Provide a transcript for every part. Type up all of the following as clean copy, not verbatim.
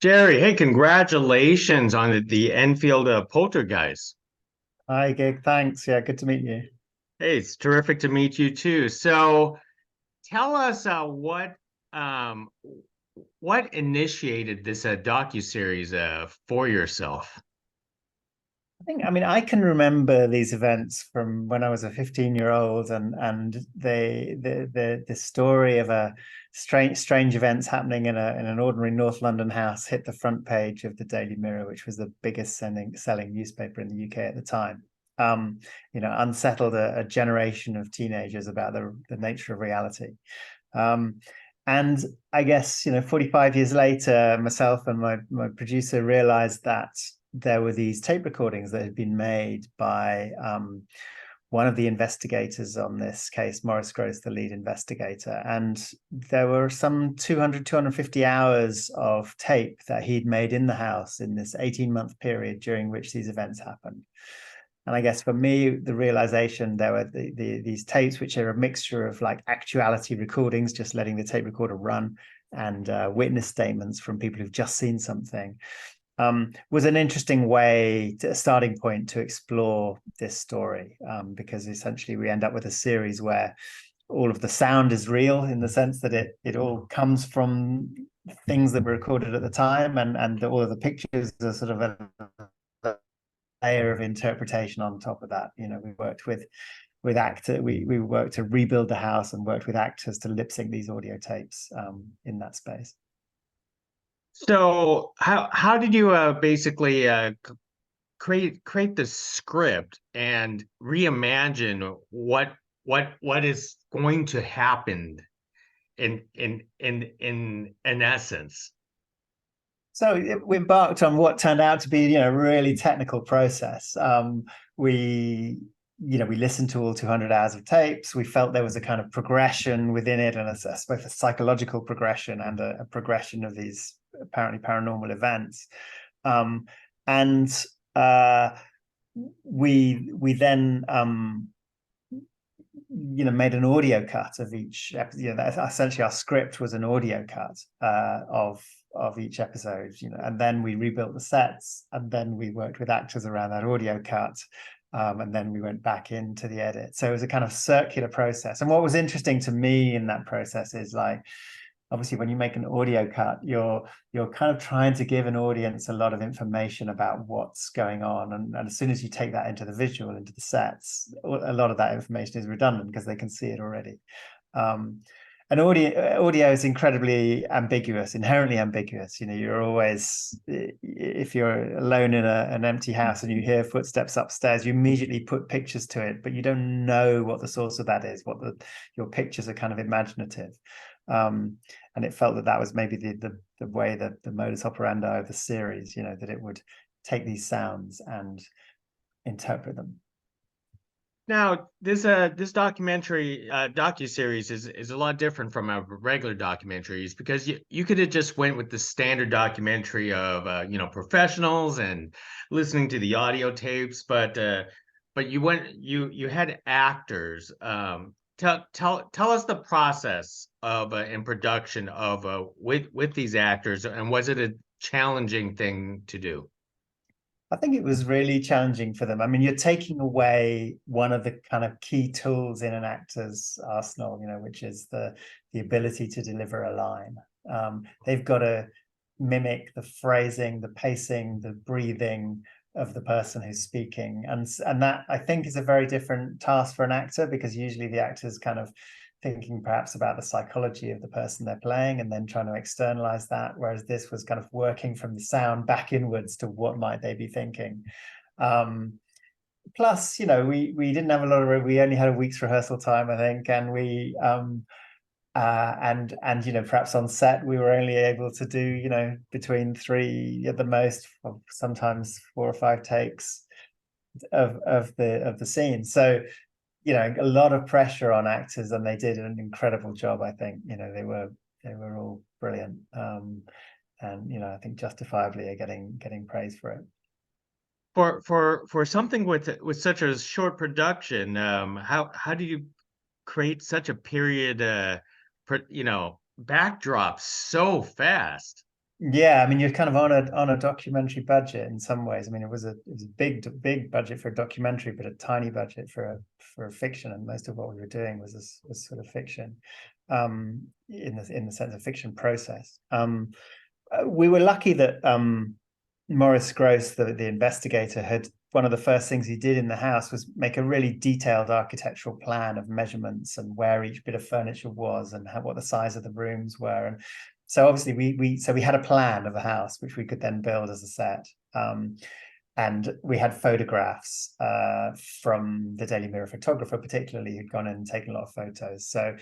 Jerry, hey, congratulations on the Enfield Poltergeist. Hi, Gig. Thanks. Yeah, good to meet you. Hey, it's terrific to meet you too. So, tell us um, what initiated this docuseries for yourself. I can remember these events from when I was a 15-year-old, and the story of a strange events happening in an ordinary North London house hit the front page of the Daily Mirror, which was the biggest selling newspaper in the UK at the time. Um, Unsettled a generation of teenagers about the nature of reality. Um, and I guess, 45 years later, myself and my producer realized that there were these tape recordings that had been made by one of the investigators on this case, Maurice Grosse, the lead investigator. And there were some 250 hours of tape that he'd made in the house in this 18-month period during which these events happened. And I guess for me, the realization there were these tapes, which are a mixture of like actuality recordings, just letting the tape recorder run, and witness statements from people who've just seen something, was an interesting a starting point to explore this story, because essentially we end up with a series where all of the sound is real in the sense that it all comes from things that were recorded at the time, and all of the pictures are sort of a layer of interpretation on top of that. We worked with actor we worked to rebuild the house and worked with actors to lip sync these audio tapes in that space. So, how did you basically create the script and reimagine what is going to happen in essence? So we embarked on what turned out to be, a really technical process. We listened to all 200 hours of tapes. We felt there was a kind of progression within it, and both a psychological progression and a progression of these apparently paranormal events. Um, and uh, we then made an audio cut of each episode. Essentially our script was an audio cut of each episode, and then we rebuilt the sets, and then we worked with actors around that audio cut, and then we went back into the edit. So it was a kind of circular process. And what was interesting to me in that process is, like, obviously when you make an audio cut, you're kind of trying to give an audience a lot of information about what's going on, and as soon as you take that into the visual, into the sets, a lot of that information is redundant because they can see it already. um, and audio is incredibly ambiguous, inherently ambiguous. You're always, if you're alone in an empty house and you hear footsteps upstairs, you immediately put pictures to it, but you don't know what the source of that is. Your pictures are kind of imaginative. um, and it felt that that was maybe the way that the modus operandi of the series, that it would take these sounds and interpret them. Now, this documentary docuseries is a lot different from regular documentaries because you could have just went with the standard documentary of professionals and listening to the audio tapes, but you had actors. Tell us the process of in production of with these actors, and was it a challenging thing to do? I think it was really challenging for them. I mean, you're taking away one of the kind of key tools in an actor's arsenal, which is the ability to deliver a line. They've got to mimic the phrasing, the pacing, the breathing of the person who's speaking, and that, I think, is a very different task for an actor, because usually the actor's kind of thinking perhaps about the psychology of the person they're playing and then trying to externalize that, whereas this was kind of working from the sound back inwards to what might they be thinking. um, Plus, we didn't have a lot of, we only had a week's rehearsal time, I think, and we and perhaps on set we were only able to do, between three at the most, sometimes four or five takes of the scene. So, a lot of pressure on actors, and they did an incredible job. I think, they were all brilliant. And I think justifiably are getting praise for it. For something with such a short production, how do you create such a period backdrop so fast? Yeah, I mean, you're kind of on a documentary budget in some ways. I mean, it was a big budget for a documentary, but a tiny budget for a fiction, and most of what we were doing was sort of fiction, in the sense of fiction process. We were lucky that Maurice Grosse, the investigator, had one of the first things he did in the house was make a really detailed architectural plan of measurements and where each bit of furniture was and what the size of the rooms were. And so obviously we had a plan of the house which we could then build as a set. And we had photographs from the Daily Mirror photographer, particularly, who'd gone in and taken a lot of photos. So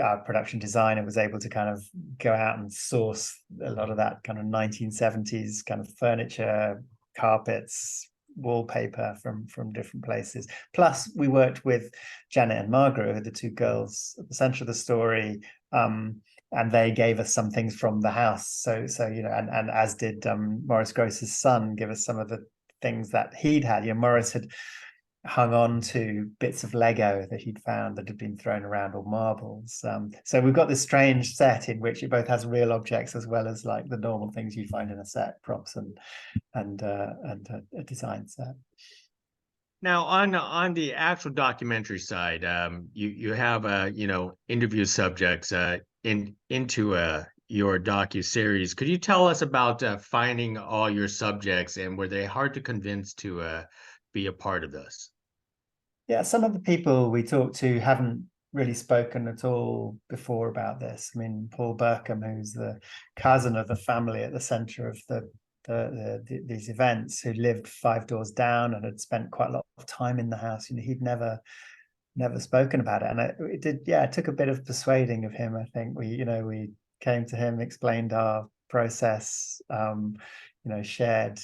our production designer was able to kind of go out and source a lot of that kind of 1970s kind of furniture, carpets, wallpaper from different places. Plus, we worked with Janet and Margaret, who are the two girls at the center of the story. And they gave us some things from the house. So and as did Maurice Grosse's son give us some of the things that he'd had. Maurice had hung on to bits of Lego that he'd found that had been thrown around, or marbles. So we've got this strange set in which it both has real objects as well as like the normal things you find in a set, props and a design set. Now, on the actual documentary side, you have interview subjects into your docu-series. Could you tell us about finding all your subjects, and were they hard to convince to be a part of this? Yeah, some of the people we talked to haven't really spoken at all before about this. I mean, Paul Burkham, who's the cousin of the family at the center of these events, who lived 5 doors down and had spent quite a lot of time in the house. He'd never spoken about it, and it took a bit of persuading of him. I think we came to him, explained our process, shared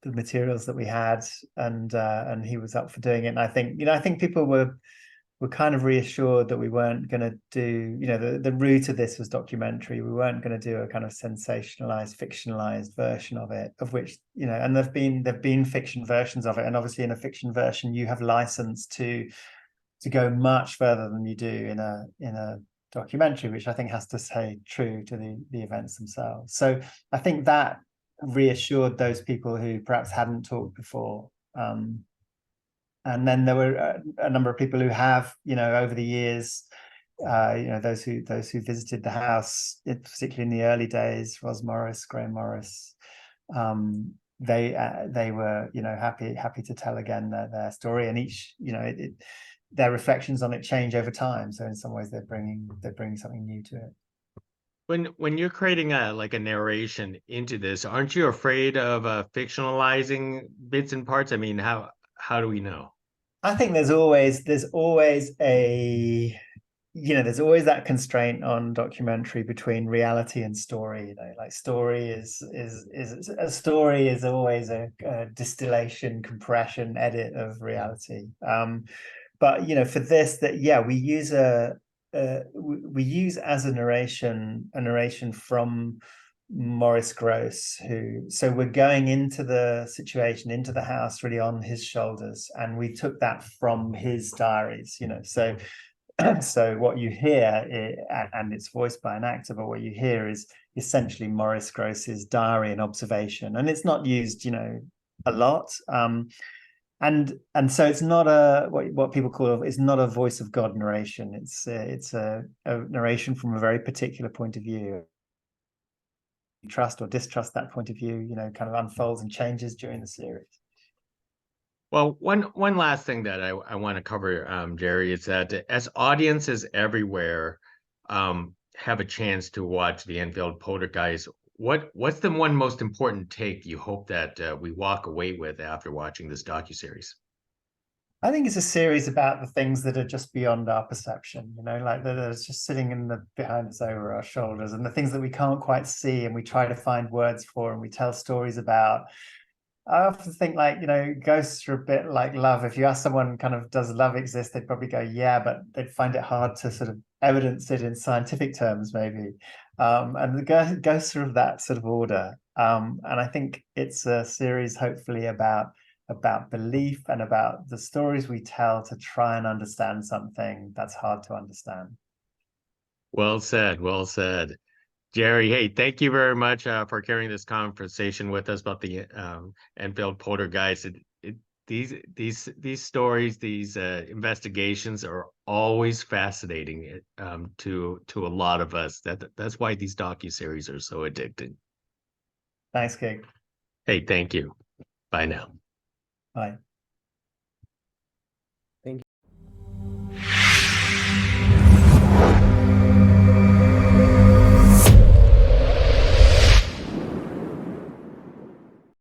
the materials that we had, and he was up for doing it. And I think people were kind of reassured that we weren't going to do, the root of this was documentary. We weren't going to do a kind of sensationalized, fictionalized version of it, of which, and there've been fiction versions of it. And obviously in a fiction version, you have license to go much further than you do in a documentary, which I think has to stay true to the events themselves. So I think that reassured those people who perhaps hadn't talked before. And then there were a number of people who have, over the years, those who visited the house, particularly in the early days, Ros Morris, Graham Morris, they were, happy to tell again their story, and each, their reflections on it change over time. So in some ways, they're bringing something new to it. When you're creating a narration into this, aren't you afraid of fictionalizing bits and parts? I mean, how do we know? I think there's always there's always that constraint on documentary between reality and story. Like story is a story is always a distillation, compression, edit of reality. But for this, we use as a narration from Maurice Grosse, so we're going into the situation, into the house, really on his shoulders, and we took that from his diaries. So what you hear, and it's voiced by an actor, but what you hear is essentially Maurice Grosse's diary and observation, and it's not used, a lot. And so it's not what people call, it's not a voice of God narration. It's a narration from a very particular point of view. You trust or distrust that point of view, kind of unfolds and changes during the series. Well, one last thing that I want to cover, Jerry, is that as audiences everywhere have a chance to watch the Enfield Poltergeist, what's the one most important take you hope that we walk away with after watching this docuseries? I think it's a series about the things that are just beyond our perception, like that are just sitting behind us over our shoulders, and the things that we can't quite see and we try to find words for and we tell stories about. I often think, ghosts are a bit like love. If you ask someone kind of, does love exist, they'd probably go, yeah, but they'd find it hard to sort of evidence it in scientific terms, maybe. And the ghosts are of that sort of order. And I think it's a series, hopefully, about belief and about the stories we tell to try and understand something that's hard to understand. Well said, well said. Jerry, hey, thank you very much for carrying this conversation with us about the Enfield Poltergeist. These stories, these investigations are always fascinating to a lot of us. That's why these docuseries are so addicting. Thanks, Kate. Hey, thank you. Bye now. Bye.